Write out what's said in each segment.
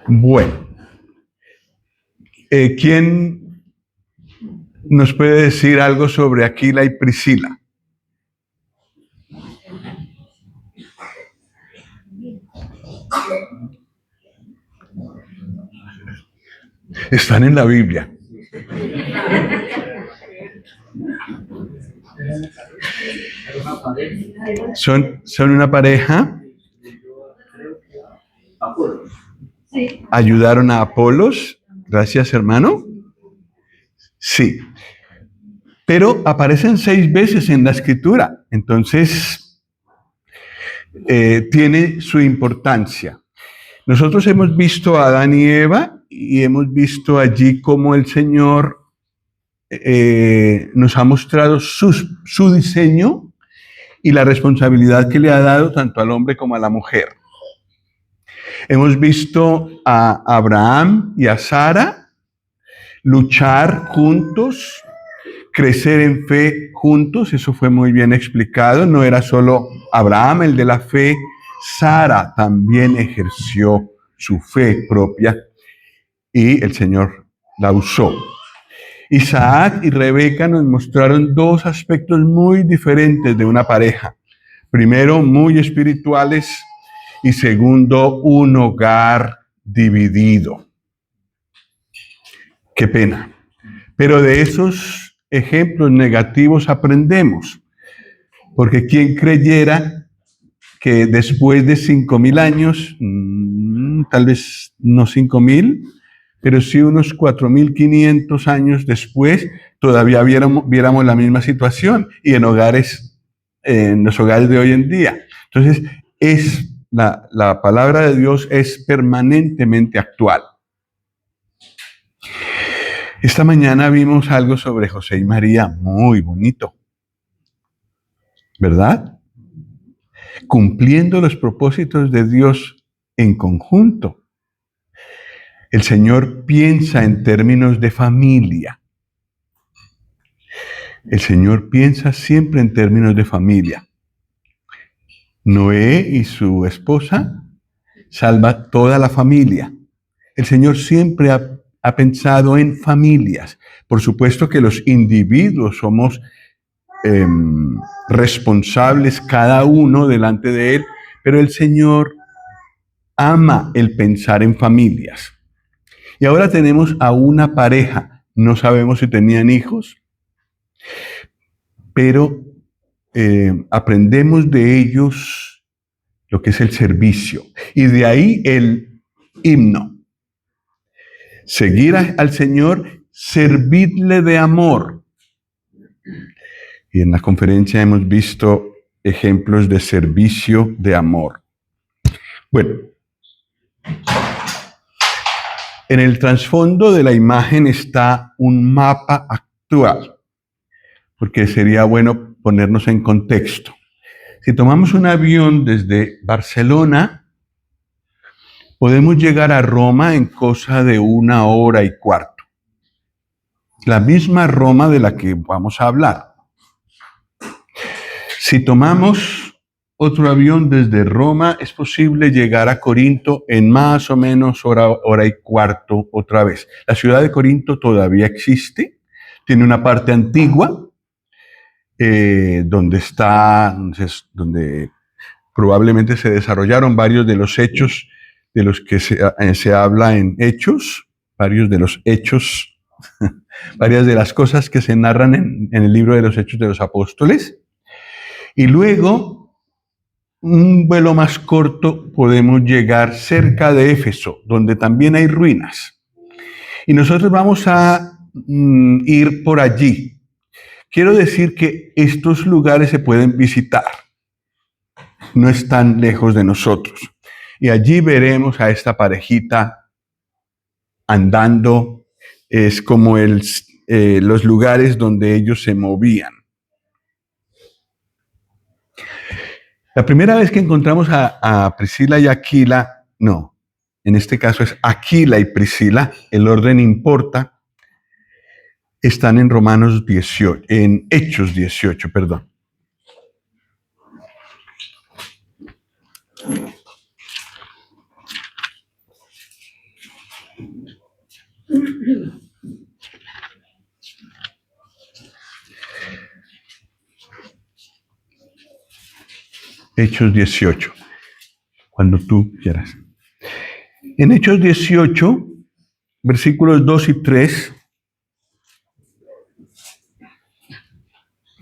Bueno, ¿quién nos puede decir algo sobre Aquila y Priscila? Están en la Biblia. Son una pareja. ¿Ayudaron a Apolos? Gracias, hermano. Sí. Pero aparecen 6 veces en la Escritura. Entonces, tiene su importancia. Nosotros hemos visto a Adán y Eva y hemos visto allí cómo el Señor nos ha mostrado su diseño y la responsabilidad que le ha dado tanto al hombre como a la mujer. Hemos visto a Abraham y a Sara luchar juntos, crecer en fe juntos. Eso fue muy bien explicado. No era solo Abraham el de la fe, Sara también ejerció su fe propia y el Señor la usó. Isaac y Rebeca nos mostraron 2 aspectos muy diferentes de una pareja. Primero, muy espirituales, y segundo, un hogar dividido. Qué pena. Pero de esos ejemplos negativos aprendemos. Porque ¿quién creyera que después de 5,000 años, tal vez no 5,000, pero sí unos 4,500 años después, todavía viéramos la misma situación y en los hogares de hoy en día? Entonces, la palabra de Dios es permanentemente actual. Esta mañana vimos algo sobre José y María muy bonito, ¿verdad? Cumpliendo los propósitos de Dios en conjunto. El Señor piensa en términos de familia. El Señor piensa siempre en términos de familia. Noé y su esposa salva toda la familia. El Señor siempre ha pensado en familias. Por supuesto que los individuos somos responsables cada uno delante de Él, pero el Señor ama el pensar en familias. Y ahora tenemos a una pareja. No sabemos si tenían hijos, pero aprendemos de ellos lo que es el servicio. Y de ahí el himno. Seguir al Señor, servirle de amor. Y en la conferencia hemos visto ejemplos de servicio de amor. Bueno, en el trasfondo de la imagen está un mapa actual, porque sería bueno ponernos en contexto. Si tomamos un avión desde Barcelona, podemos llegar a Roma en cosa de 1 hora y cuarto. La misma Roma de la que vamos a hablar. Si tomamos otro avión desde Roma, es posible llegar a Corinto en más o menos hora y cuarto otra vez. La ciudad de Corinto todavía existe, tiene una parte antigua, donde probablemente se desarrollaron varios de los hechos de los que se habla en Hechos, varios de los hechos, varias de las cosas que se narran en el libro de los Hechos de los Apóstoles. Y luego, un vuelo más corto, podemos llegar cerca de Éfeso, donde también hay ruinas. Y nosotros vamos a ir por allí. Quiero decir que estos lugares se pueden visitar. No están lejos de nosotros. Y allí veremos a esta parejita andando. Es como los lugares donde ellos se movían. La primera vez que encontramos a Priscila y Aquila, no, en este caso es Aquila y Priscila, el orden importa, están en Romanos 18, en Hechos 18, perdón. Hechos 18, cuando tú quieras. En Hechos 18, versículos 2 y 3,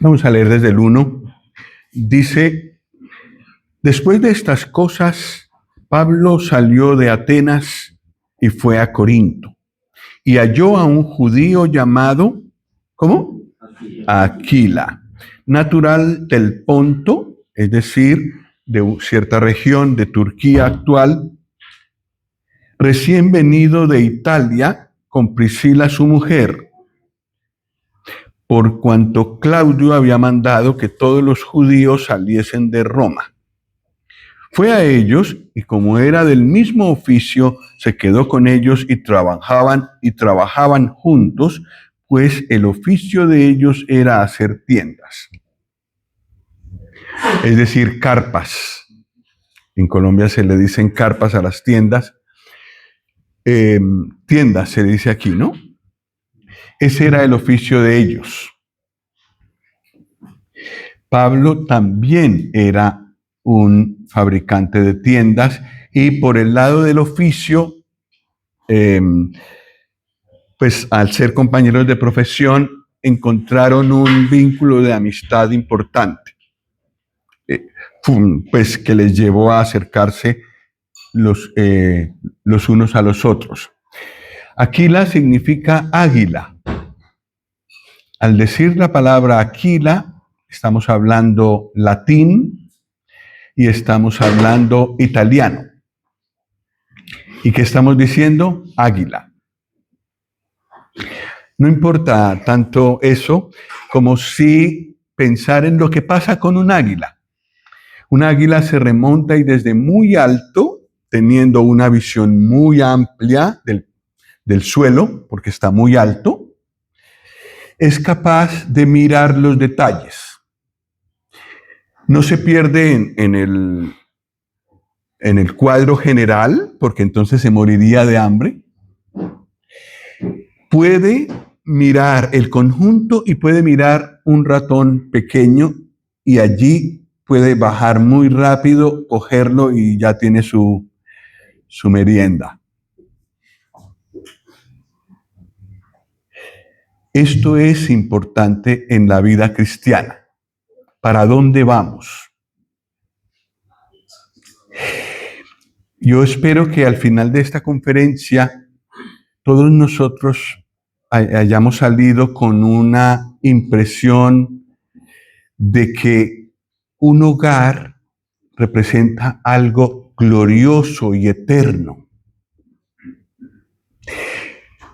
vamos a leer desde el 1, dice: después de estas cosas, Pablo salió de Atenas y fue a Corinto, y halló a un judío llamado, ¿cómo? Aquila, natural del Ponto, es decir, de cierta región de Turquía actual, recién venido de Italia con Priscila su mujer, por cuanto Claudio había mandado que todos los judíos saliesen de Roma. Fue a ellos, y como era del mismo oficio, se quedó con ellos y trabajaban juntos, pues el oficio de ellos era hacer tiendas. Es decir, carpas. En Colombia se le dicen carpas a las tiendas. Tiendas se dice aquí, ¿no? Ese era el oficio de ellos. Pablo también era un fabricante de tiendas, y por el lado del oficio, pues al ser compañeros de profesión, encontraron un vínculo de amistad importante, pues que les llevó a acercarse los unos a los otros. Aquila significa águila. Al decir la palabra Aquila, estamos hablando latín y estamos hablando italiano. ¿Y qué estamos diciendo? Águila. No importa tanto eso como si pensar en lo que pasa con un águila. Un águila se remonta y desde muy alto, teniendo una visión muy amplia del suelo, porque está muy alto, es capaz de mirar los detalles. No se pierde en el cuadro general, porque entonces se moriría de hambre. Puede mirar el conjunto y puede mirar un ratón pequeño, y allí puede bajar muy rápido, cogerlo y ya tiene su merienda. Esto es importante en la vida cristiana. ¿Para dónde vamos? Yo espero que al final de esta conferencia todos nosotros hayamos salido con una impresión de que un hogar representa algo glorioso y eterno.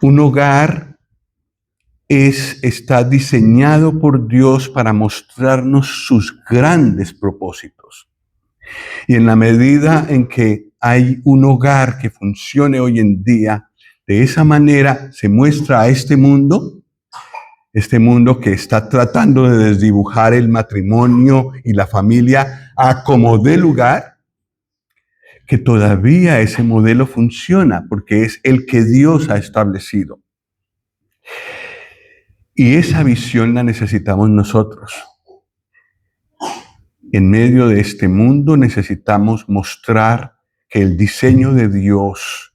Un hogar está diseñado por Dios para mostrarnos sus grandes propósitos. Y en la medida en que hay un hogar que funcione hoy en día, de esa manera se muestra a este mundo que está tratando de desdibujar el matrimonio y la familia a como dé lugar, que todavía ese modelo funciona porque es el que Dios ha establecido. Y esa visión la necesitamos nosotros. En medio de este mundo necesitamos mostrar que el diseño de Dios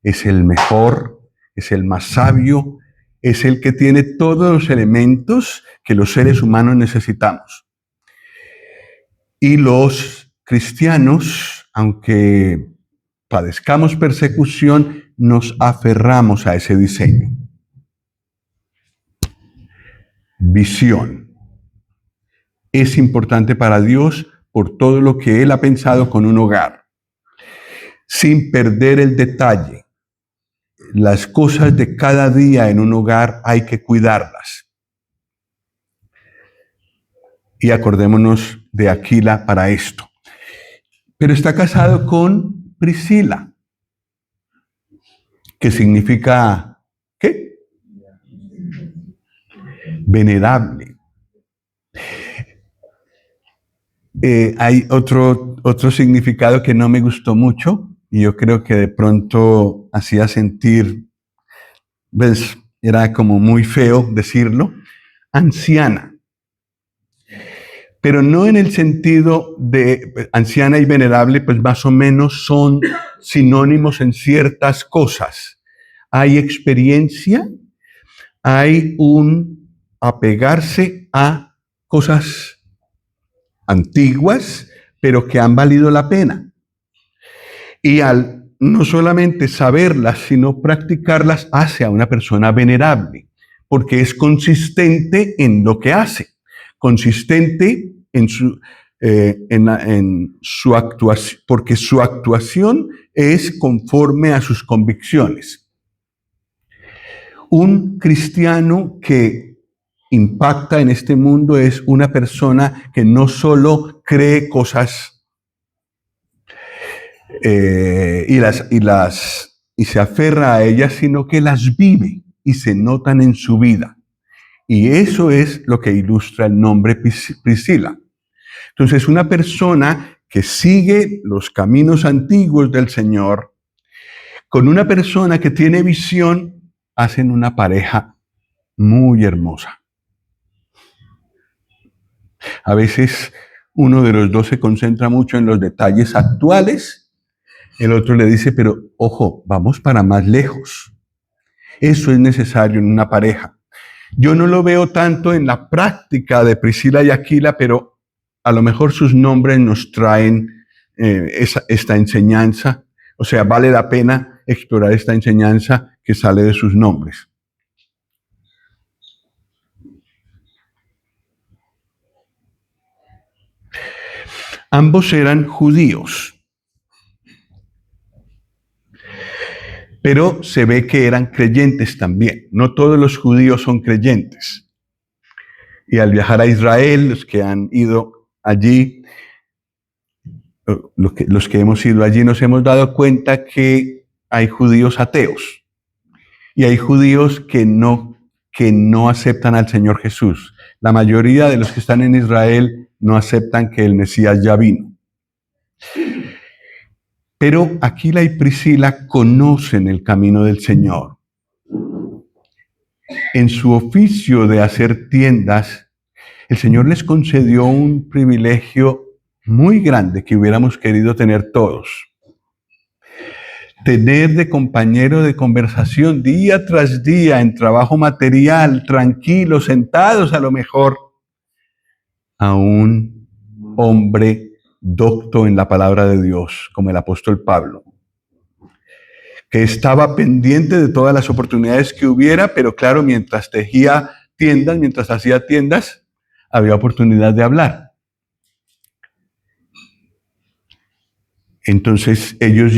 es el mejor, es el más sabio, es el que tiene todos los elementos que los seres humanos necesitamos. Y los cristianos, aunque padezcamos persecución, nos aferramos a ese diseño. Visión. Es importante para Dios por todo lo que Él ha pensado con un hogar. Sin perder el detalle. Las cosas de cada día en un hogar hay que cuidarlas. Y acordémonos de Aquila para esto. Pero está casado con Priscila, que significa, ¿qué? Venerable. Hay otro significado que no me gustó mucho, y yo creo que de pronto hacía sentir pues era como muy feo decirlo, anciana. Pero no en el sentido de anciana y venerable, pues más o menos son sinónimos en ciertas cosas. Hay experiencia, hay un apegarse a cosas antiguas, pero que han valido la pena. Y al no solamente saberlas, sino practicarlas, hace a una persona venerable, porque es consistente en lo que hace, consistente en su actuación, porque su actuación es conforme a sus convicciones. Un cristiano que impacta en este mundo es una persona que no solo cree cosas y se aferra a ellas, sino que las vive y se notan en su vida. Y eso es lo que ilustra el nombre Priscila. Entonces, una persona que sigue los caminos antiguos del Señor, con una persona que tiene visión, hacen una pareja muy hermosa. A veces uno de los dos se concentra mucho en los detalles actuales, el otro le dice, pero ojo, vamos para más lejos. Eso es necesario en una pareja. Yo no lo veo tanto en la práctica de Priscila y Aquila, pero a lo mejor sus nombres nos traen esta enseñanza. O sea, vale la pena explorar esta enseñanza que sale de sus nombres. Ambos eran judíos, pero se ve que eran creyentes también. No todos los judíos son creyentes. Y al viajar a Israel, los que han ido allí, los que hemos ido allí, nos hemos dado cuenta que hay judíos ateos y hay judíos que no aceptan al Señor Jesús. La mayoría de los que están en Israel no aceptan que el Mesías ya vino. Pero Aquila y Priscila conocen el camino del Señor. En su oficio de hacer tiendas, el Señor les concedió un privilegio muy grande que hubiéramos querido tener todos. Tener de compañero de conversación día tras día en trabajo material, tranquilos, sentados a lo mejor, a un hombre docto en la palabra de Dios, como el apóstol Pablo, que estaba pendiente de todas las oportunidades que hubiera, pero claro, mientras tejía tiendas, mientras hacía tiendas, había oportunidad de hablar. Entonces ellos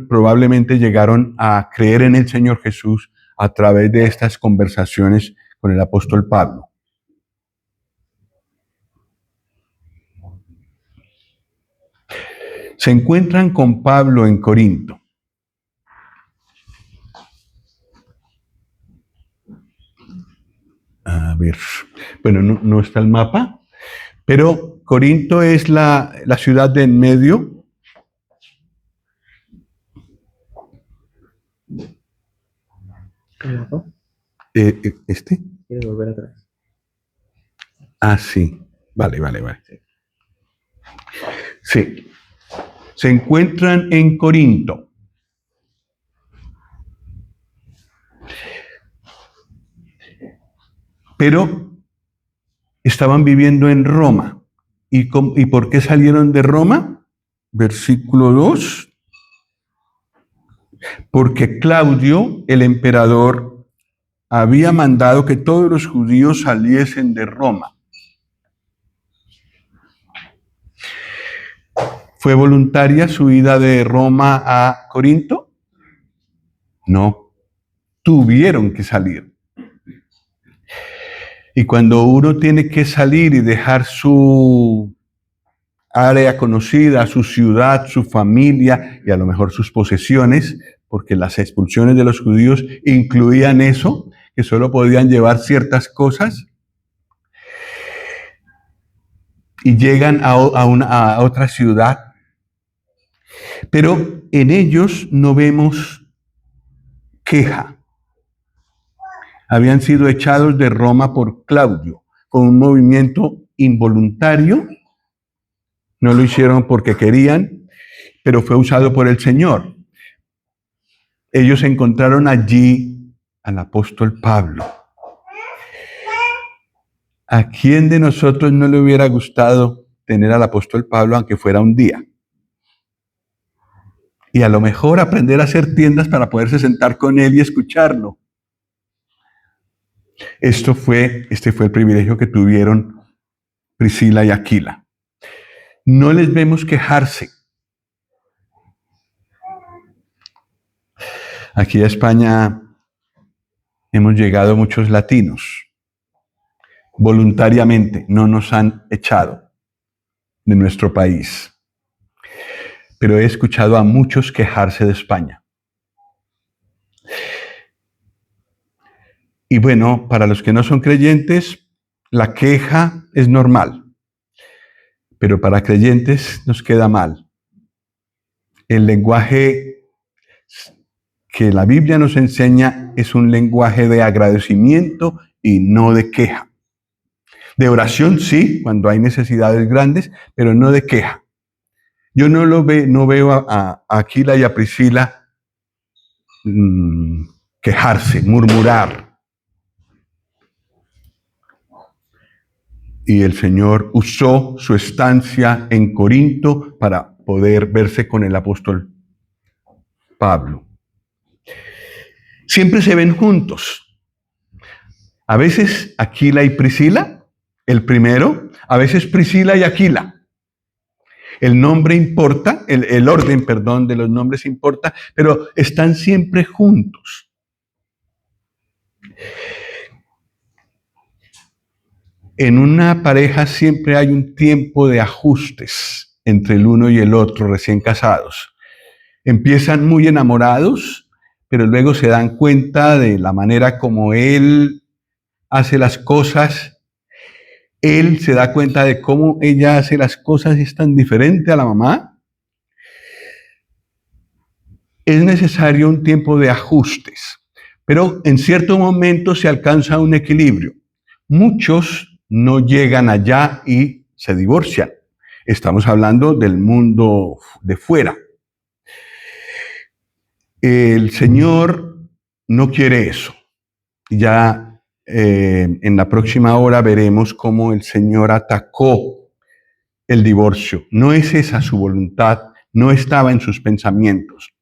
probablemente llegaron a creer en el Señor Jesús a través de estas conversaciones con el apóstol Pablo. Se encuentran con Pablo en Corinto. A ver, bueno, no está el mapa, pero Corinto es la ciudad de en medio. ¿Este? ¿Quieres volver atrás? Ah, sí. Vale. Sí. Se encuentran en Corinto. Pero estaban viviendo en Roma. ¿Y por qué salieron de Roma? Versículo 2. Porque Claudio, el emperador, había mandado que todos los judíos saliesen de Roma. ¿Fue voluntaria su ida de Roma a Corinto? No, tuvieron que salir. Y cuando uno tiene que salir y dejar su área conocida, su ciudad, su familia y a lo mejor sus posesiones, porque las expulsiones de los judíos incluían eso, que solo podían llevar ciertas cosas, y llegan a otra ciudad. Pero en ellos no vemos queja, habían sido echados de Roma por Claudio, con un movimiento involuntario. No lo hicieron porque querían, pero fue usado por el Señor. Ellos encontraron allí al apóstol Pablo. ¿A quién de nosotros no le hubiera gustado tener al apóstol Pablo, aunque fuera un día? Y a lo mejor aprender a hacer tiendas para poderse sentar con él y escucharlo. Este fue el privilegio que tuvieron Priscila y Aquila. No les vemos quejarse. Aquí a España hemos llegado muchos latinos. Voluntariamente no nos han echado de nuestro país. Pero he escuchado a muchos quejarse de España. Y bueno, para los que no son creyentes, la queja es normal. Pero para creyentes nos queda mal. El lenguaje que la Biblia nos enseña es un lenguaje de agradecimiento y no de queja. De oración sí, cuando hay necesidades grandes, pero no de queja. Yo no veo a Aquila y a Priscila quejarse, murmurar. Y el Señor usó su estancia en Corinto para poder verse con el apóstol Pablo. Siempre se ven juntos. A veces Aquila y Priscila, el primero, a veces Priscila y Aquila. El nombre importa, el orden, perdón, de los nombres importa, pero están siempre juntos. En una pareja siempre hay un tiempo de ajustes entre el uno y el otro, recién casados. Empiezan muy enamorados, pero luego se dan cuenta de la manera como él hace las cosas. Él se da cuenta de cómo ella hace las cosas y es tan diferente a la mamá. Es necesario un tiempo de ajustes, pero en cierto momento se alcanza un equilibrio. Muchos no llegan allá y se divorcian. Estamos hablando del mundo de fuera. El Señor no quiere eso. Ya en la próxima hora veremos cómo el Señor atacó el divorcio. No es esa su voluntad, no estaba en sus pensamientos.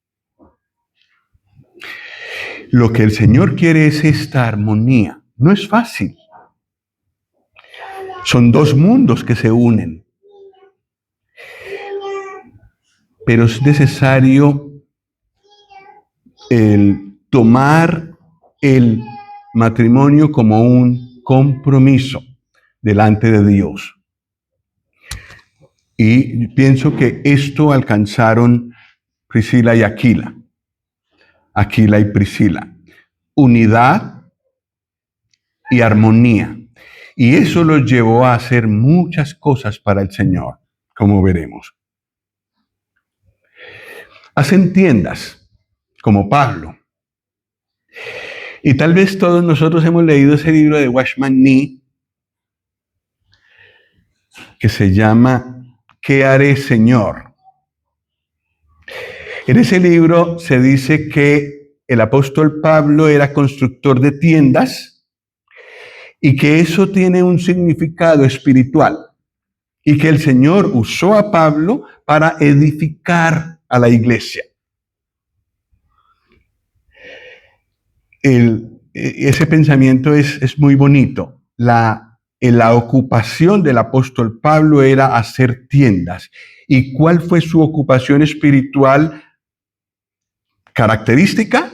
Lo que el Señor quiere es esta armonía. No es fácil. Son dos mundos que se unen. Pero es necesario el tomar el matrimonio como un compromiso delante de Dios. Y pienso que esto alcanzaron Priscila y Aquila. Aquila y Priscila. Unidad y armonía. Y eso los llevó a hacer muchas cosas para el Señor, como veremos. Hacen tiendas, como Pablo. Y tal vez todos nosotros hemos leído ese libro de Watchman Nee, que se llama ¿Qué haré, Señor? En ese libro se dice que el apóstol Pablo era constructor de tiendas y que eso tiene un significado espiritual y que el Señor usó a Pablo para edificar a la iglesia. Ese pensamiento es muy bonito. La ocupación del apóstol Pablo era hacer tiendas. ¿Y cuál fue su ocupación espiritual característica?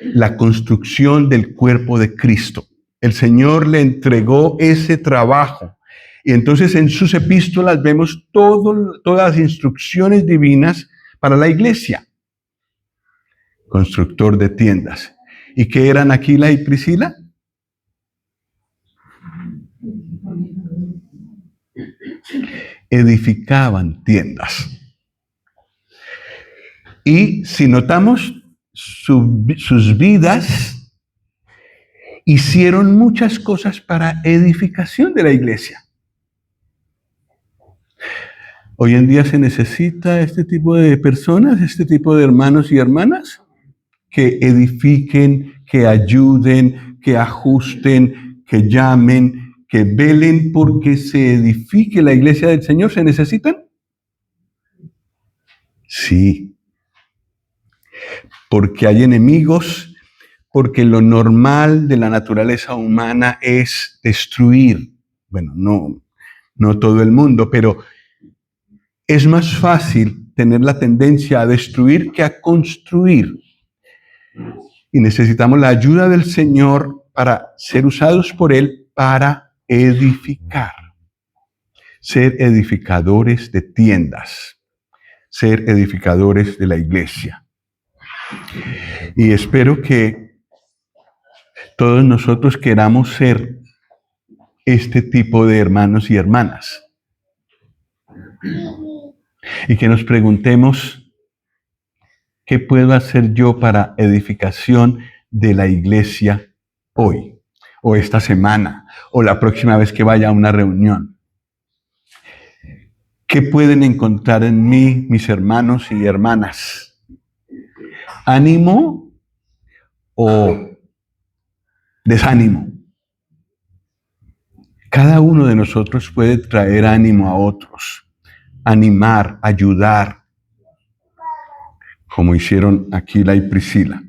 La construcción del cuerpo de Cristo. El Señor le entregó ese trabajo. Y entonces en sus epístolas vemos todas las instrucciones divinas para la iglesia. Constructor de tiendas. ¿Y qué eran Aquila y Priscila? Edificaban tiendas. Y si notamos sus vidas hicieron muchas cosas para edificación de la iglesia. Hoy en día se necesita este tipo de personas, este tipo de hermanos y hermanas que edifiquen, que ayuden, que ajusten, que llamen, que velen porque se edifique la iglesia del Señor. ¿Se necesitan? Sí. Porque hay enemigos, porque lo normal de la naturaleza humana es destruir. Bueno, no todo el mundo, pero es más fácil tener la tendencia a destruir que a construir. Y necesitamos la ayuda del Señor para ser usados por Él para edificar. Ser edificadores de tiendas. Ser edificadores de la iglesia. Y espero que todos nosotros queramos ser este tipo de hermanos y hermanas. Y que nos preguntemos, ¿qué puedo hacer yo para edificación de la iglesia hoy? O esta semana, o la próxima vez que vaya a una reunión. ¿Qué pueden encontrar en mí mis hermanos y hermanas? ¿Ánimo o desánimo? Cada uno de nosotros puede traer ánimo a otros, animar, ayudar, como hicieron Aquila y Priscila.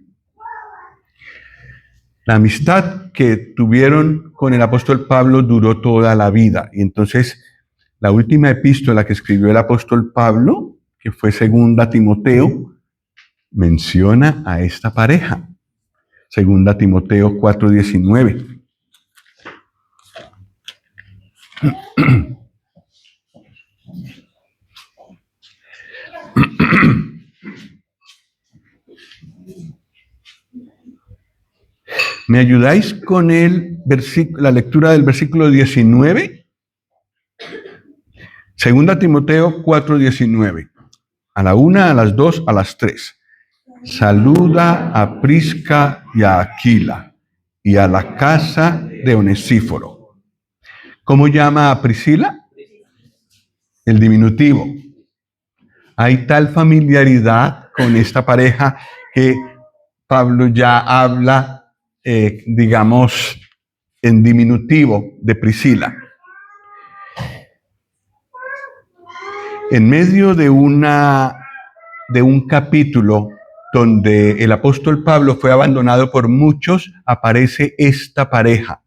La amistad que tuvieron con el apóstol Pablo duró toda la vida. Y entonces, la última epístola que escribió el apóstol Pablo, que fue 2 Timoteo, menciona a esta pareja. 2 Timoteo 4:19. ¿Me ayudáis con la lectura del versículo 19? 2 Timoteo 4:19. A la 1, a las 2, a las 3. Saluda a Prisca y a Aquila y a la casa de Onesíforo. ¿Cómo llama a Priscila? El diminutivo. Hay tal familiaridad con esta pareja que Pablo ya habla, digamos, en diminutivo de Priscila. En medio de un capítulo donde el apóstol Pablo fue abandonado por muchos, aparece esta pareja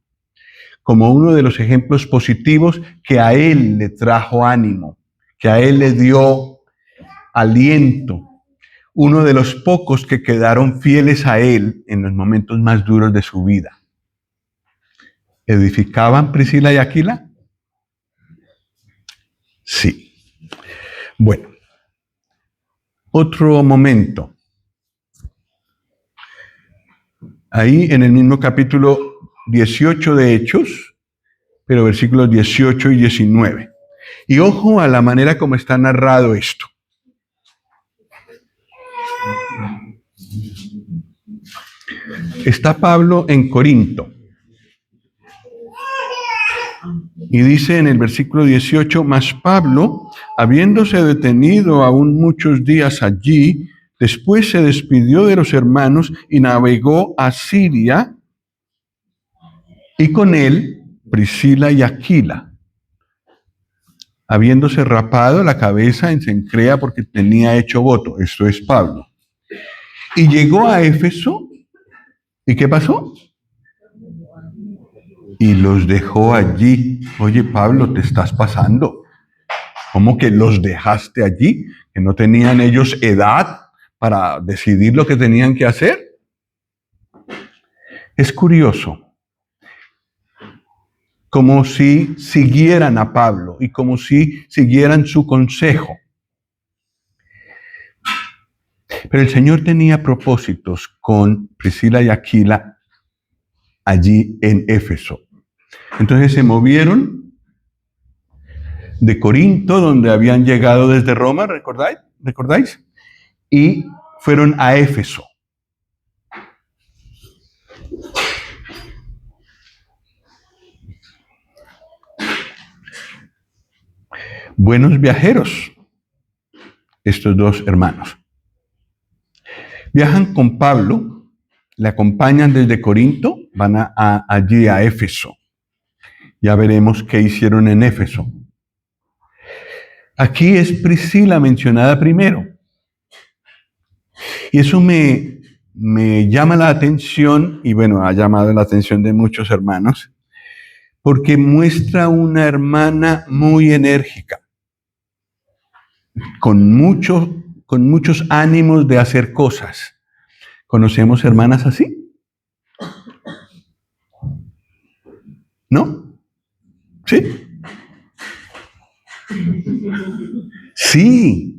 como uno de los ejemplos positivos que a él le trajo ánimo, que a él le dio aliento, uno de los pocos que quedaron fieles a él en los momentos más duros de su vida. ¿Edificaban Priscila y Aquila? Sí. Bueno, otro momento. Ahí en el mismo capítulo 18 de Hechos, pero versículos 18 y 19. Y ojo a la manera como está narrado esto. Está Pablo en Corinto. Y dice en el versículo 18, mas Pablo, habiéndose detenido aún muchos días allí, después se despidió de los hermanos y navegó a Siria, y con él Priscila y Aquila, habiéndose rapado la cabeza en Cencrea porque tenía hecho voto. Esto es Pablo. Y llegó a Éfeso, ¿y qué pasó? Y los dejó allí. Oye, Pablo, te estás pasando. ¿Cómo que los dejaste allí? ¿Que no tenían ellos edad para decidir lo que tenían que hacer? Es curioso. Como si siguieran a Pablo y como si siguieran su consejo. Pero el Señor tenía propósitos con Priscila y Aquila allí en Éfeso. Entonces se movieron de Corinto, donde habían llegado desde Roma, ¿recordáis? Y fueron a Éfeso. buenos viajeros, estos dos hermanos. Viajan con Pablo, le acompañan desde Corinto, van allí a Éfeso. Ya veremos qué hicieron en Éfeso. Aquí es Priscila mencionada primero. Y eso me llama la atención, y bueno, ha llamado la atención de muchos hermanos, porque muestra una hermana muy enérgica, con muchos ánimos de hacer cosas. ¿Conocemos hermanas así? ¿No? ¿Sí? Sí.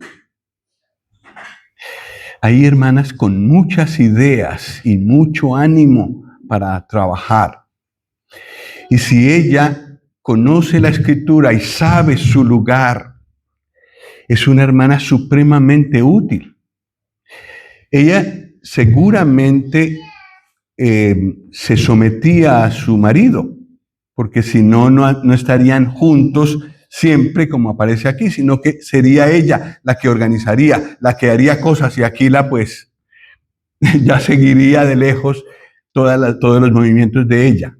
Hay hermanas con muchas ideas y mucho ánimo para trabajar. Y si ella conoce la Escritura y sabe su lugar, es una hermana supremamente útil. Ella seguramente se sometía a su marido, porque si no, no estarían juntos siempre como aparece aquí, sino que sería ella la que organizaría, la que haría cosas, y Aquila pues ya seguiría de lejos todos los movimientos de ella.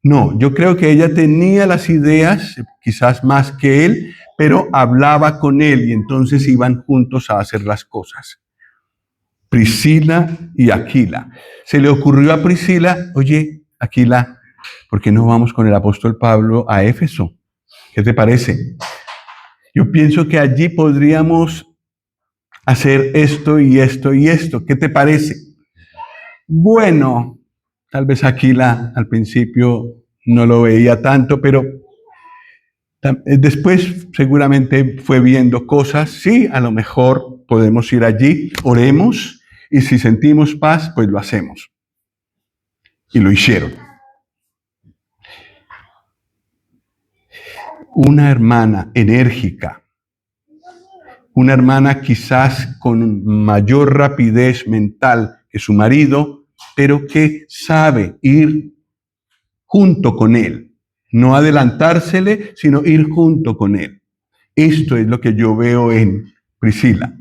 No, yo creo que ella tenía las ideas, quizás más que él, pero hablaba con él y entonces iban juntos a hacer las cosas. Priscila y Aquila. Se le ocurrió a Priscila, oye, Aquila, ¿por qué no vamos con el apóstol Pablo a Éfeso? ¿Qué te parece? Yo pienso que allí podríamos hacer esto y esto y esto. ¿Qué te parece? Bueno, tal vez Aquila al principio no lo veía tanto, pero después seguramente fue viendo cosas. Sí, a lo mejor podemos ir allí, oremos, y si sentimos paz, pues lo hacemos. Y lo hicieron. Una hermana enérgica, una hermana quizás con mayor rapidez mental que su marido, pero que sabe ir junto con él. No adelantársele, sino ir junto con él. Esto es lo que yo veo en Priscila.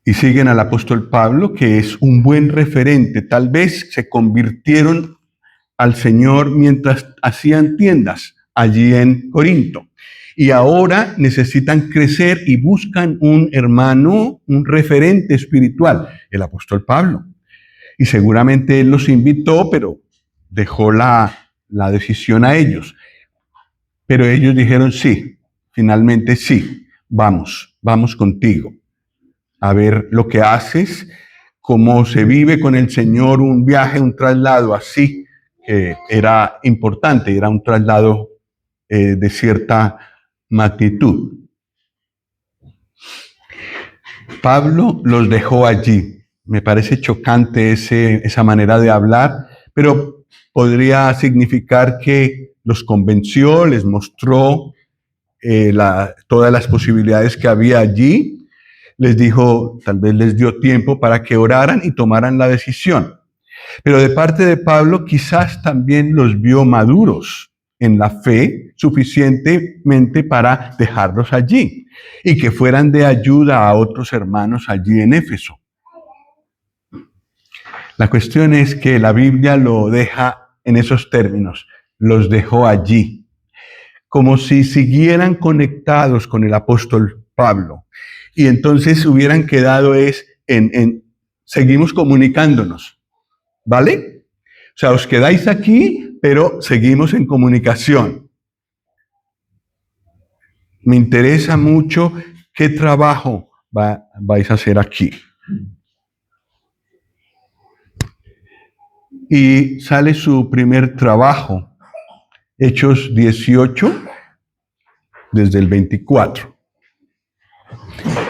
Y siguen al apóstol Pablo, que es un buen referente. Tal vez se convirtieron al Señor mientras hacían tiendas allí en Corinto. Y ahora necesitan crecer y buscan un hermano, un referente espiritual, el apóstol Pablo. Y seguramente él los invitó, pero dejó la decisión a ellos. Pero ellos dijeron sí, finalmente sí, vamos contigo. A ver lo que haces, cómo se vive con el Señor un viaje, un traslado así. Era importante, era un traslado de cierta magnitud. Pablo los dejó allí. Me parece chocante esa manera de hablar, pero podría significar que los convenció, les mostró todas las posibilidades que había allí. Les dijo, tal vez les dio tiempo para que oraran y tomaran la decisión. Pero de parte de Pablo quizás también los vio maduros en la fe suficientemente para dejarlos allí y que fueran de ayuda a otros hermanos allí en Éfeso. La cuestión es que la Biblia lo deja en esos términos, los dejó allí, como si siguieran conectados con el apóstol Pablo. Y entonces hubieran quedado seguimos comunicándonos, ¿vale? O sea, os quedáis aquí, pero seguimos en comunicación. Me interesa mucho qué trabajo vais a hacer aquí. Y sale su primer trabajo, Hechos 18, desde el 24.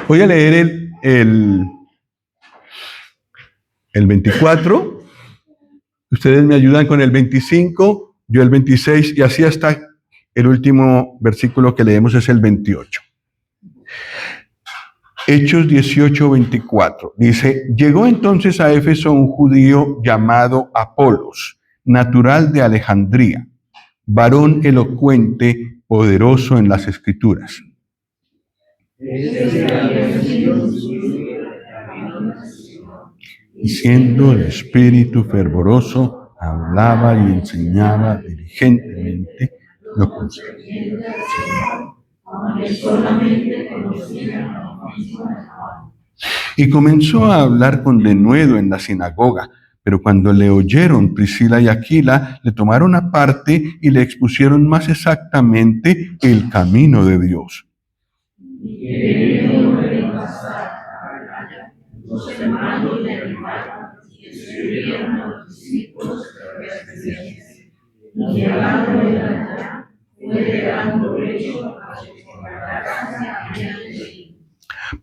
Voy a leer el 24. Ustedes me ayudan con el 25, yo el 26, y así hasta el último versículo que leemos es el 28. Hechos 18, 24. Dice, llegó entonces a Éfeso un judío llamado Apolos, natural de Alejandría, varón elocuente, poderoso en las Escrituras. Y siendo el espíritu fervoroso, hablaba y enseñaba diligentemente lo concerniente al Señor, aunque solamente conocían. Y comenzó a hablar con denuedo en la sinagoga, pero cuando le oyeron Priscila y Aquila, le tomaron aparte y le expusieron más exactamente el camino de Dios. Los hermanos le animaron y escribieron a los discípulos y llegando él allá, fue de gran provecho a los que por la gracia habían creído.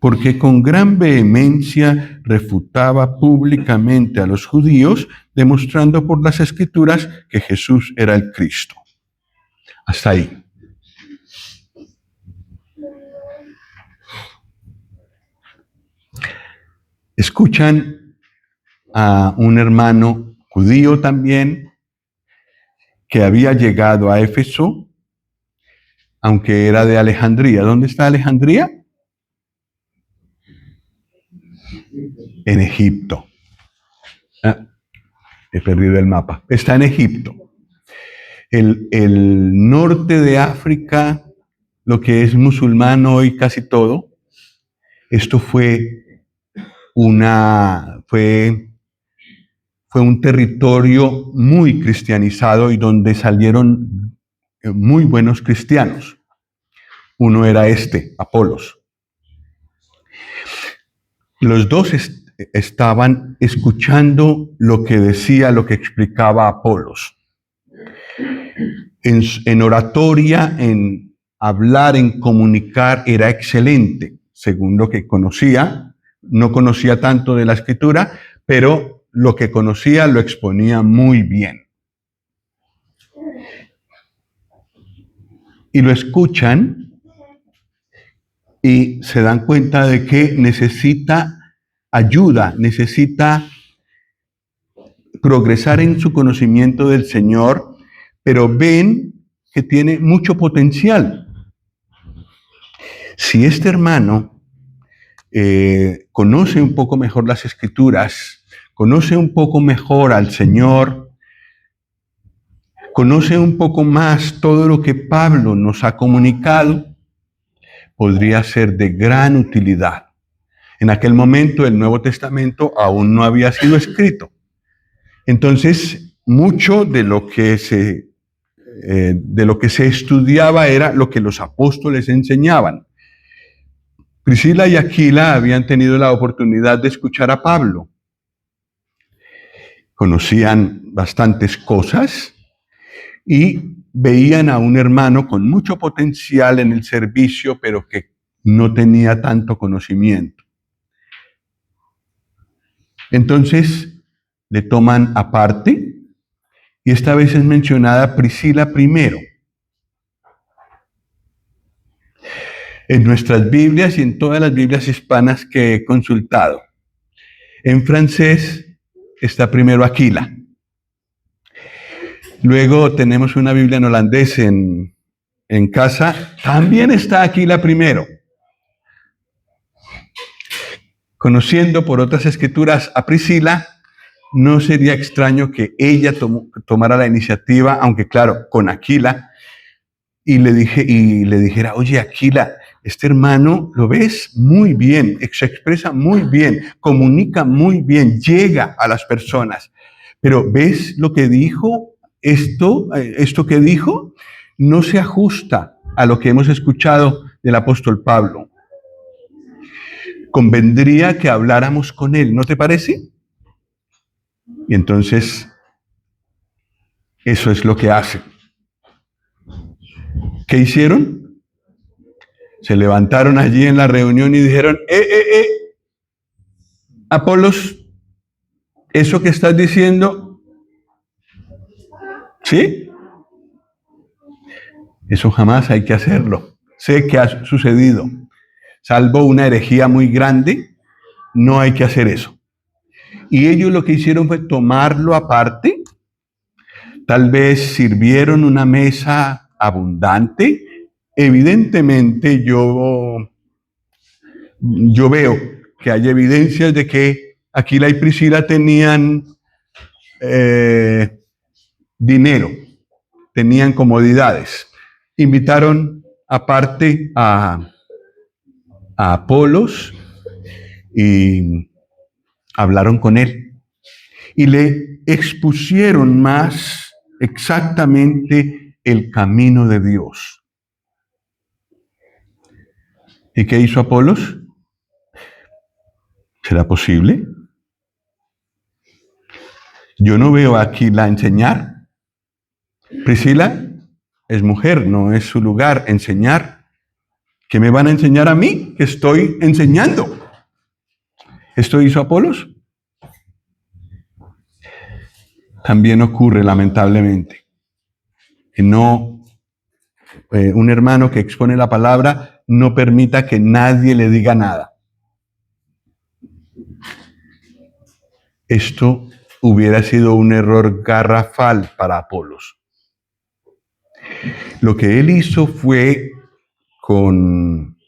Porque con gran vehemencia refutaba públicamente a los judíos, demostrando por las Escrituras que Jesús era el Cristo. Hasta ahí. Escuchan a un hermano judío también que había llegado a Éfeso, aunque era de Alejandría. ¿Dónde está Alejandría? En Egipto. He perdido el mapa. Está en Egipto. El norte de África, lo que es musulmán hoy casi todo, esto fue un territorio muy cristianizado y donde salieron muy buenos cristianos. Uno era Apolos. Los dos estaban escuchando lo que decía, lo que explicaba Apolos. En oratoria, en hablar, en comunicar, era excelente, según lo que conocía. No conocía tanto de la Escritura, pero lo que conocía lo exponía muy bien. Y lo escuchan y se dan cuenta de que necesita ayuda, necesita progresar en su conocimiento del Señor, pero ven que tiene mucho potencial. Si este hermano conoce un poco mejor las Escrituras, conoce un poco mejor al Señor, conoce un poco más todo lo que Pablo nos ha comunicado, podría ser de gran utilidad. En aquel momento el Nuevo Testamento aún no había sido escrito. Entonces, mucho de lo que se estudiaba era lo que los apóstoles enseñaban. Priscila y Aquila habían tenido la oportunidad de escuchar a Pablo. Conocían bastantes cosas y veían a un hermano con mucho potencial en el servicio, pero que no tenía tanto conocimiento. Entonces, le toman aparte, y esta vez es mencionada Priscila primero. En nuestras Biblias y en todas las Biblias hispanas que he consultado, en francés está primero Aquila. Luego tenemos una Biblia en holandés en casa, también está Aquila primero. Conociendo por otras escrituras a Priscila, no sería extraño que ella tomara la iniciativa, aunque claro, con Aquila, y le dijera, oye Aquila, este hermano, ¿lo ves? Muy bien, se expresa muy bien, comunica muy bien, llega a las personas. Pero ¿ves lo que dijo? Esto que dijo no se ajusta a lo que hemos escuchado del apóstol Pablo. Convendría que habláramos con él, ¿no te parece? Y entonces, eso es lo que hacen. ¿Qué hicieron? Se levantaron allí en la reunión y dijeron, Apolos, eso que estás diciendo, ¿sí? Eso jamás hay que hacerlo. Sé que ha sucedido. Salvo una herejía muy grande, no hay que hacer eso. Y ellos lo que hicieron fue tomarlo aparte, Tal vez sirvieron una mesa abundante. Evidentemente yo veo que hay evidencias de que Aquila y Priscila tenían dinero, tenían comodidades. Invitaron aparte a Apolos y hablaron con él y le expusieron más exactamente el camino de Dios. ¿Y qué hizo Apolos? ¿Será posible? Yo no veo a Aquila enseñar. Priscila es mujer, no es su lugar enseñar. ¿Qué me van a enseñar a mí que estoy enseñando? ¿Esto hizo Apolos? También ocurre lamentablemente que no, un hermano que expone la palabra no permita que nadie le diga nada. Esto hubiera sido un error garrafal para Apolos. Lo que él hizo fue con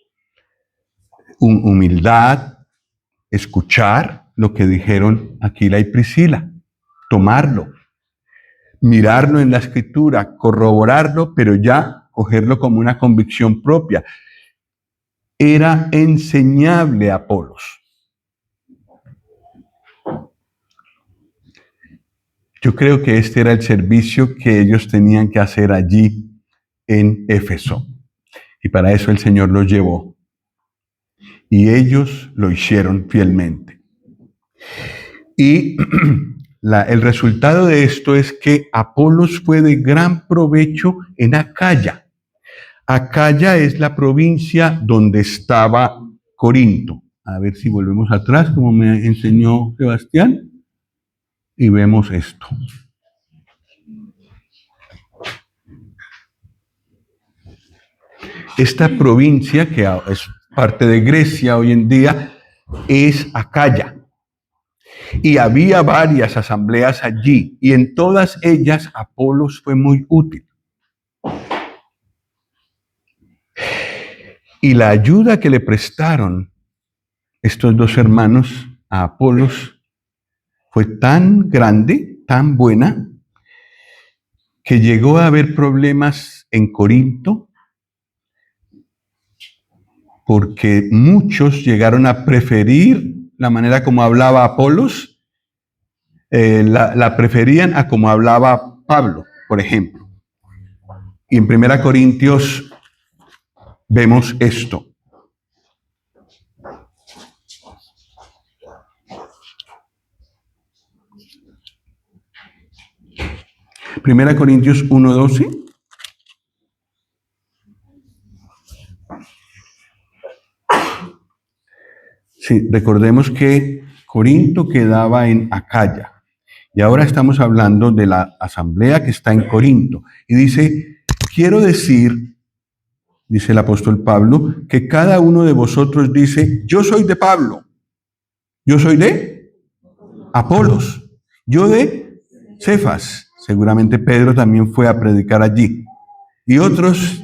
humildad escuchar lo que dijeron Aquila y Priscila, tomarlo, mirarlo en la escritura, corroborarlo, pero ya cogerlo como una convicción propia. Era enseñable a Apolos. Yo creo que este era el servicio que ellos tenían que hacer allí en Éfeso. Y para eso el Señor los llevó. Y ellos lo hicieron fielmente. Y el resultado de esto es que Apolos fue de gran provecho en Acaya. Acaya es la provincia donde estaba Corinto. A ver si volvemos atrás, como me enseñó Sebastián, y vemos esto. Esta provincia, que es parte de Grecia hoy en día, es Acaya. Y había varias asambleas allí, y en todas ellas Apolos fue muy útil. Y la ayuda que le prestaron estos dos hermanos a Apolos fue tan grande, tan buena, que llegó a haber problemas en Corinto, porque muchos llegaron a preferir la manera como hablaba Apolos, la preferían a como hablaba Pablo, por ejemplo. Y en 1 Corintios vemos esto. Primera Corintios 1:12. Sí, recordemos que Corinto quedaba en Acaya. Y ahora estamos hablando de la asamblea que está en Corinto. Y dice, quiero decir, dice el apóstol Pablo, que cada uno de vosotros dice, yo soy de Pablo, yo soy de Apolos, yo de Cefas. Seguramente Pedro también fue a predicar allí. Y otros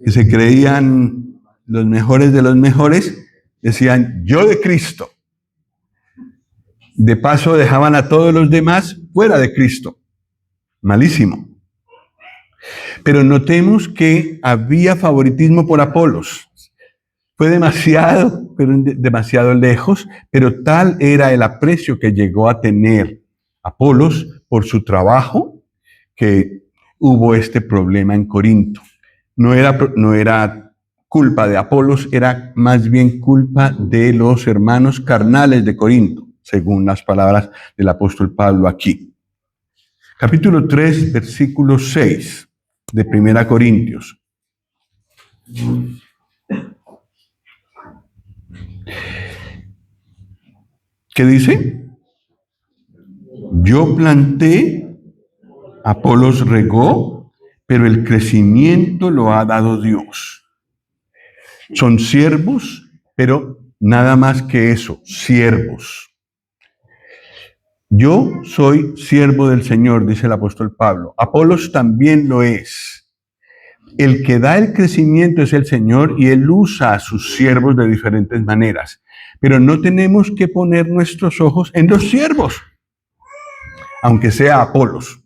que se creían los mejores de los mejores, decían, yo de Cristo. De paso dejaban a todos los demás fuera de Cristo. Malísimo. Pero notemos que había favoritismo por Apolos. Fue demasiado, pero demasiado lejos, pero tal era el aprecio que llegó a tener Apolos por su trabajo, que hubo este problema en Corinto. No era culpa de Apolos, era más bien culpa de los hermanos carnales de Corinto, según las palabras del apóstol Pablo aquí. Capítulo 3, versículo 6 de 1 Corintios. ¿Qué dice? Yo planté, Apolos regó, pero el crecimiento lo ha dado Dios. Son siervos, pero nada más que eso, siervos. Yo soy siervo del Señor, dice el apóstol Pablo. Apolos también lo es. El que da el crecimiento es el Señor y Él usa a sus siervos de diferentes maneras. Pero no tenemos que poner nuestros ojos en los siervos, aunque sea Apolos.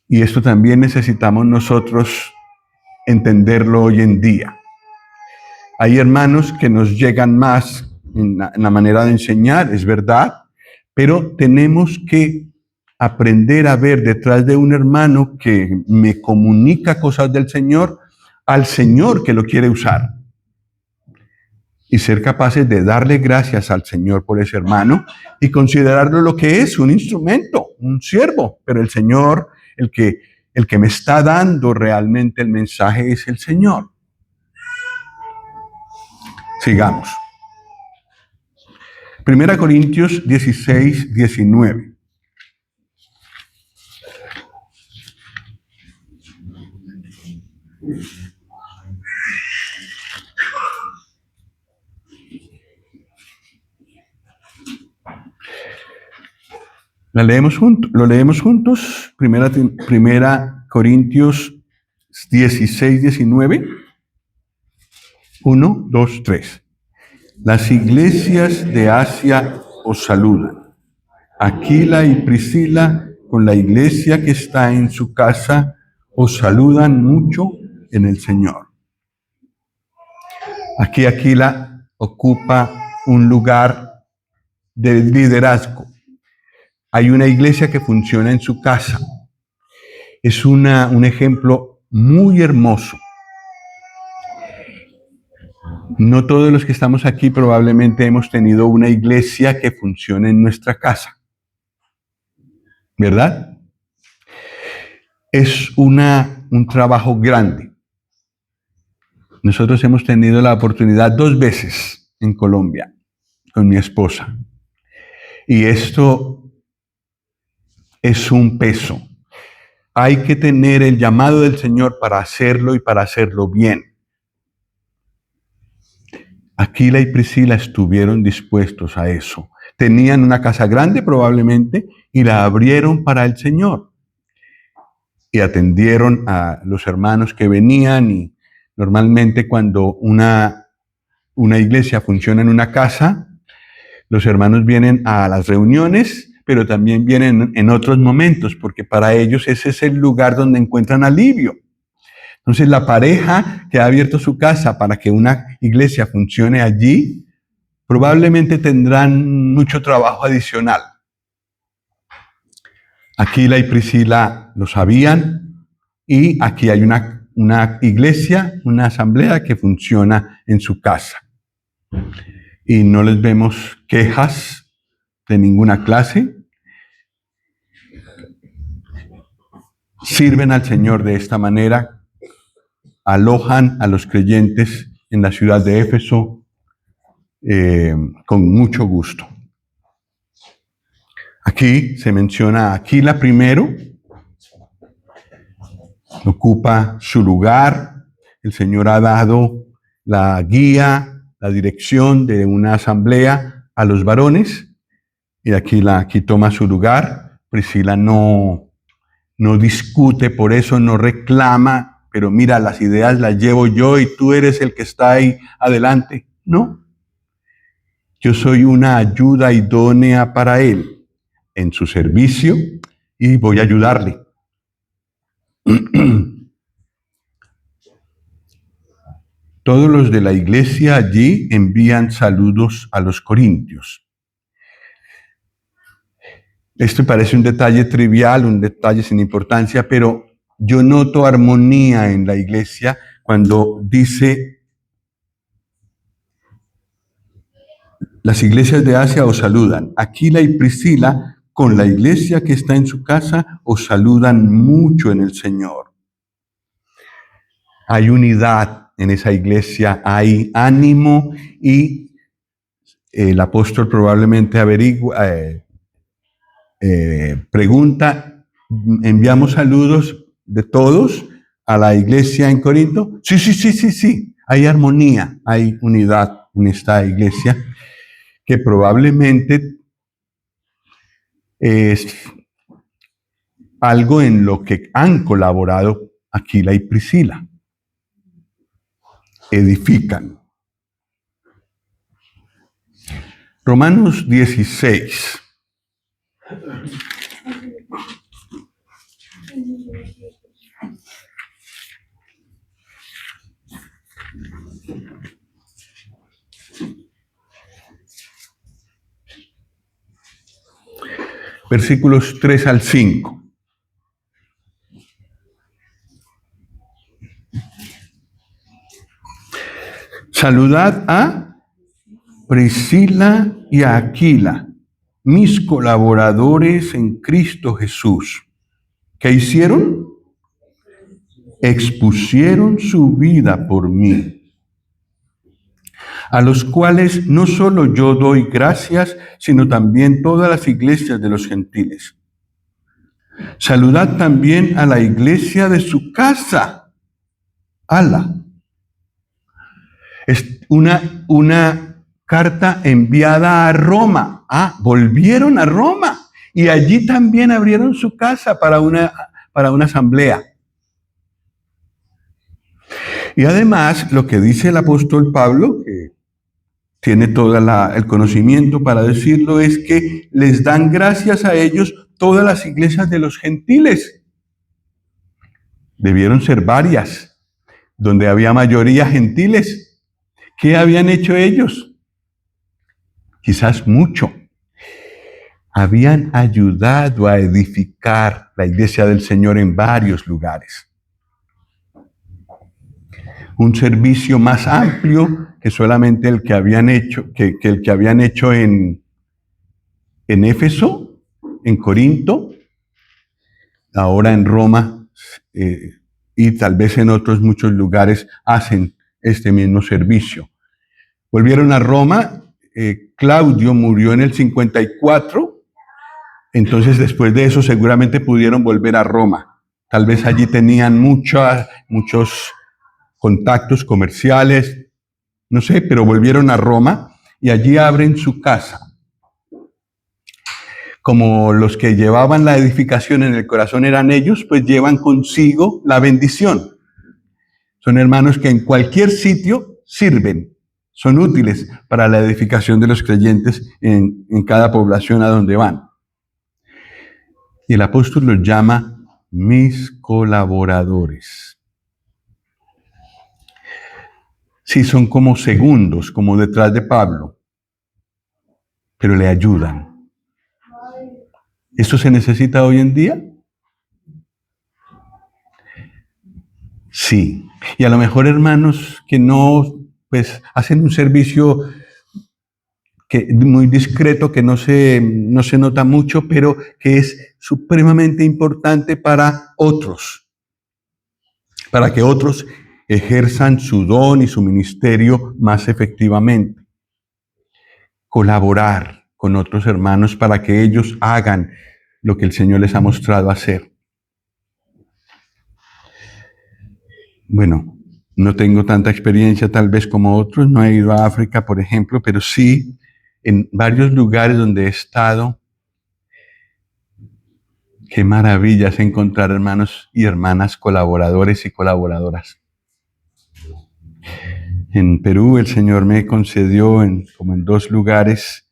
Y esto también necesitamos nosotros entenderlo hoy en día. Hay hermanos que nos llegan más en la manera de enseñar, es verdad, pero tenemos que aprender a ver detrás de un hermano que me comunica cosas del Señor, al Señor que lo quiere usar. Y ser capaces de darle gracias al Señor por ese hermano y considerarlo lo que es, un instrumento, un siervo. Pero el Señor, el que me está dando realmente el mensaje es el Señor. Sigamos. 1 Corintios 16, 19. ¿Lo leemos juntos? Primera Corintios 16, 19. 1, 2, 3. Las iglesias de Asia os saludan. Aquila y Priscila, con la iglesia que está en su casa, os saludan mucho en el Señor. Aquí Aquila ocupa un lugar de liderazgo. Hay una iglesia que funciona en su casa. Es un ejemplo muy hermoso. No todos los que estamos aquí probablemente hemos tenido una iglesia que funcione en nuestra casa. ¿Verdad? Es un trabajo grande. Nosotros hemos tenido la oportunidad 2 veces en Colombia con mi esposa. Y esto es un peso. Hay que tener el llamado del Señor para hacerlo y para hacerlo bien. Aquila y Priscila estuvieron dispuestos a eso. Tenían una casa grande probablemente y la abrieron para el Señor. Y atendieron a los hermanos que venían y normalmente cuando una iglesia funciona en una casa, los hermanos vienen a las reuniones, pero también vienen en otros momentos, porque para ellos ese es el lugar donde encuentran alivio. Entonces la pareja que ha abierto su casa para que una iglesia funcione allí, probablemente tendrán mucho trabajo adicional. Aquila y Priscila lo sabían y aquí hay una iglesia, una asamblea que funciona en su casa. Y no les vemos quejas de ninguna clase. Sirven al Señor de esta manera. Alojan a los creyentes en la ciudad de Éfeso con mucho gusto. Aquí se menciona a Aquila primero, ocupa su lugar. El Señor ha dado la guía, la dirección de una asamblea a los varones, y aquí toma su lugar. Priscila no discute, por eso no reclama, pero mira, las ideas las llevo yo y tú eres el que está ahí adelante. No. Yo soy una ayuda idónea para él en su servicio y voy a ayudarle. Todos los de la iglesia allí envían saludos a los corintios. Esto parece un detalle trivial, un detalle sin importancia, pero yo noto armonía en la iglesia cuando dice: las iglesias de Asia os saludan. Aquila y Priscila, con la iglesia que está en su casa, os saludan mucho en el Señor. Hay unidad en esa iglesia, hay ánimo y el apóstol probablemente pregunta: ¿enviamos saludos de todos a la iglesia en Corinto? Sí. Hay armonía, hay unidad en esta iglesia. que probablemente es algo en lo que han colaborado Aquila y Priscila. Edifican. Romanos 16. Versículos 3 al 5. Saludad a Priscila y a Aquila, mis colaboradores en Cristo Jesús. ¿Qué hicieron? Expusieron su vida por mí, a los cuales no solo yo doy gracias, sino también todas las iglesias de los gentiles. Saludad también a la iglesia de su casa. ¡Hala! Es una carta enviada a Roma. Volvieron a Roma y allí también abrieron su casa para una asamblea. Y además, lo que dice el apóstol Pablo, que tiene todo el conocimiento para decirlo, es que les dan gracias a ellos todas las iglesias de los gentiles. Debieron ser varias, donde había mayoría gentiles. ¿Qué habían hecho ellos? Quizás mucho. Habían ayudado a edificar la iglesia del Señor en varios lugares. Un servicio más amplio que solamente el que habían hecho, que el que habían hecho en Éfeso, en Corinto, ahora en Roma, y tal vez en otros muchos lugares hacen este mismo servicio. Volvieron a Roma. Claudio murió en el 54, entonces después de eso seguramente pudieron volver a Roma. Tal vez allí tenían muchos contactos comerciales, no sé, pero volvieron a Roma y allí abren su casa. Como los que llevaban la edificación en el corazón eran ellos, pues llevan consigo la bendición. Son hermanos que en cualquier sitio sirven, son útiles para la edificación de los creyentes en cada población a donde van. Y el apóstol los llama mis colaboradores. Sí, son como segundos, como detrás de Pablo, pero le ayudan. ¿Esto se necesita hoy en día? Sí. Y a lo mejor hermanos que no, pues hacen un servicio muy discreto, que no se nota mucho, pero que es supremamente importante para otros, para que otros ejerzan su don y su ministerio más efectivamente. Colaborar con otros hermanos para que ellos hagan lo que el Señor les ha mostrado hacer. Bueno, no tengo tanta experiencia tal vez como otros, no he ido a África, por ejemplo, pero sí en varios lugares donde he estado. Qué maravilla es encontrar hermanos y hermanas colaboradores y colaboradoras. En Perú el Señor me concedió como en 2 lugares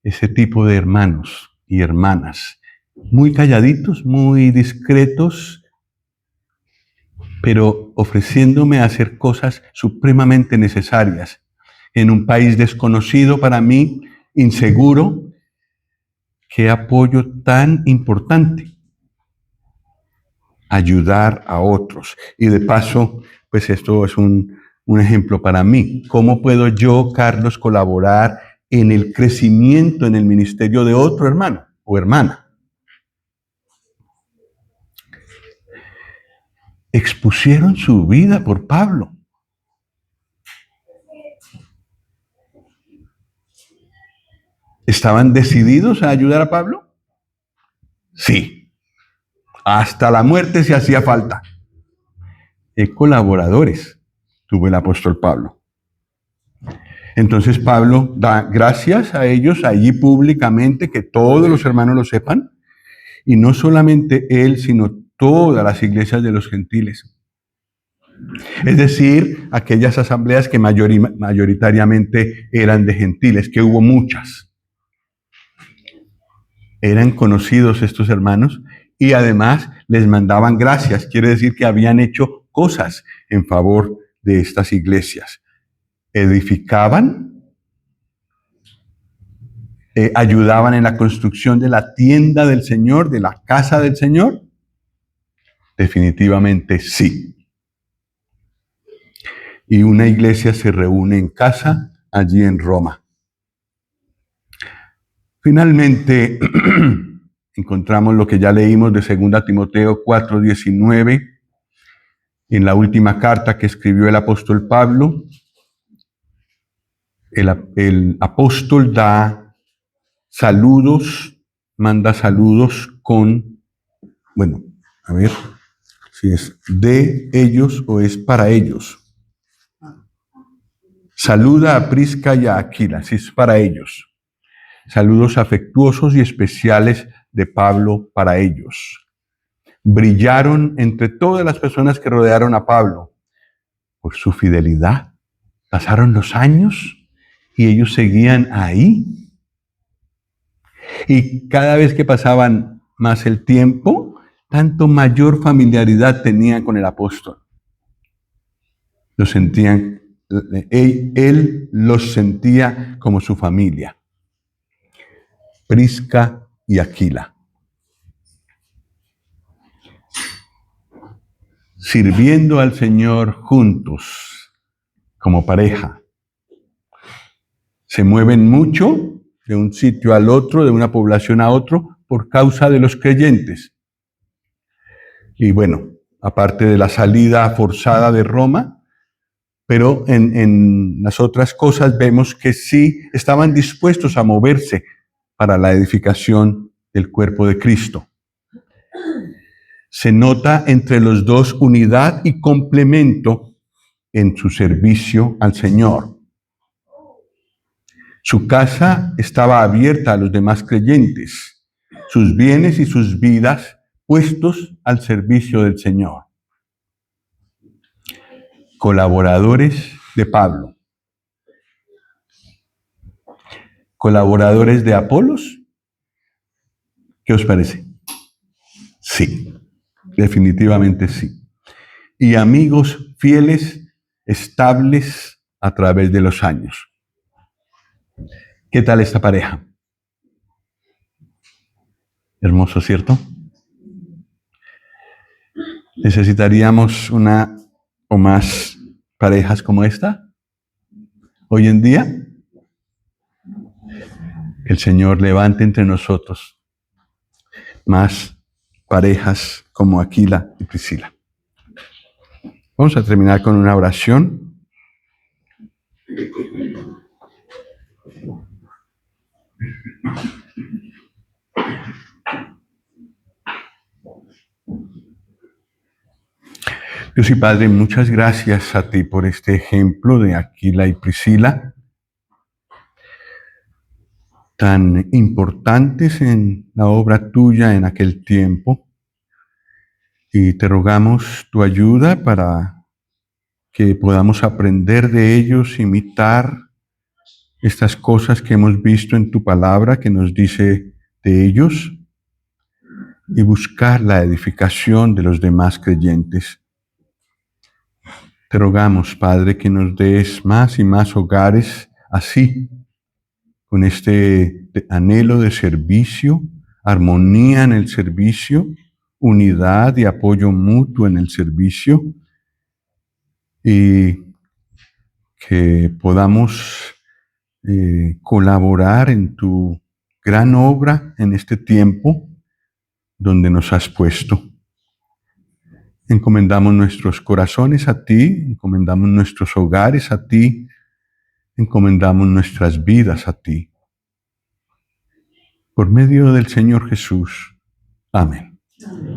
ese tipo de hermanos y hermanas, muy calladitos, muy discretos, pero ofreciéndome a hacer cosas supremamente necesarias en un país desconocido para mí, inseguro. Qué apoyo tan importante. Ayudar a otros. Y de paso, pues esto es un ejemplo para mí. ¿Cómo puedo yo, Carlos, colaborar en el crecimiento, en el ministerio de otro hermano o hermana? Expusieron su vida por Pablo. ¿Estaban decididos a ayudar a Pablo? Sí. Hasta la muerte si hacía falta. ¿Qué colaboradores tuvo el apóstol Pablo? Entonces Pablo da gracias a ellos allí públicamente, que todos los hermanos lo sepan, y no solamente él, sino todas las iglesias de los gentiles. Es decir, aquellas asambleas que mayoritariamente eran de gentiles, que hubo muchas. Eran conocidos estos hermanos y además les mandaban gracias. Quiere decir que habían hecho cosas en favor de estas iglesias. Edificaban, ayudaban en la construcción de la tienda del Señor, de la casa del Señor. Definitivamente sí. Y una iglesia se reúne en casa allí en Roma. Finalmente, encontramos lo que ya leímos de 2 Timoteo 4:19, en la última carta que escribió el apóstol Pablo. El apóstol da saludos, manda saludos con, bueno, a ver si es de ellos o es para ellos. Saluda a Prisca y a Aquila, si es para ellos. Saludos afectuosos y especiales de Pablo para ellos. Brillaron entre todas las personas que rodearon a Pablo por su fidelidad. Pasaron los años y ellos seguían ahí. Y cada vez que pasaban más el tiempo, tanto mayor familiaridad tenían con el apóstol. Lo sentían, él los sentía como su familia. Prisca y Aquila. Sirviendo al Señor juntos, como pareja. Se mueven mucho de un sitio al otro, de una población a otro, por causa de los creyentes. Y bueno, aparte de la salida forzada de Roma, pero en las otras cosas vemos que sí estaban dispuestos a moverse para la edificación del cuerpo de Cristo. Se nota entre los dos unidad y complemento en su servicio al Señor. Su casa estaba abierta a los demás creyentes, sus bienes y sus vidas puestos al servicio del Señor. Colaboradores de Pablo. ¿Colaboradores de Apolos? ¿Qué os parece? Sí, definitivamente sí. Y amigos fieles, estables a través de los años. ¿Qué tal esta pareja? Hermoso, ¿cierto? ¿Necesitaríamos una o más parejas como esta hoy en día? Que el Señor levante entre nosotros más parejas como Aquila y Priscila. Vamos a terminar con una oración. Dios y Padre, muchas gracias a ti por este ejemplo de Aquila y Priscila, tan importantes en la obra tuya en aquel tiempo. Y te rogamos tu ayuda para que podamos aprender de ellos, imitar estas cosas que hemos visto en tu palabra que nos dice de ellos y buscar la edificación de los demás creyentes. Te rogamos, Padre, que nos des más y más hogares así, con este anhelo de servicio, armonía en el servicio, unidad y apoyo mutuo en el servicio, y que podamos colaborar en tu gran obra en este tiempo donde nos has puesto. Encomendamos nuestros corazones a ti, encomendamos nuestros hogares a ti, encomendamos nuestras vidas a ti. Por medio del Señor Jesús. Amén. Amén.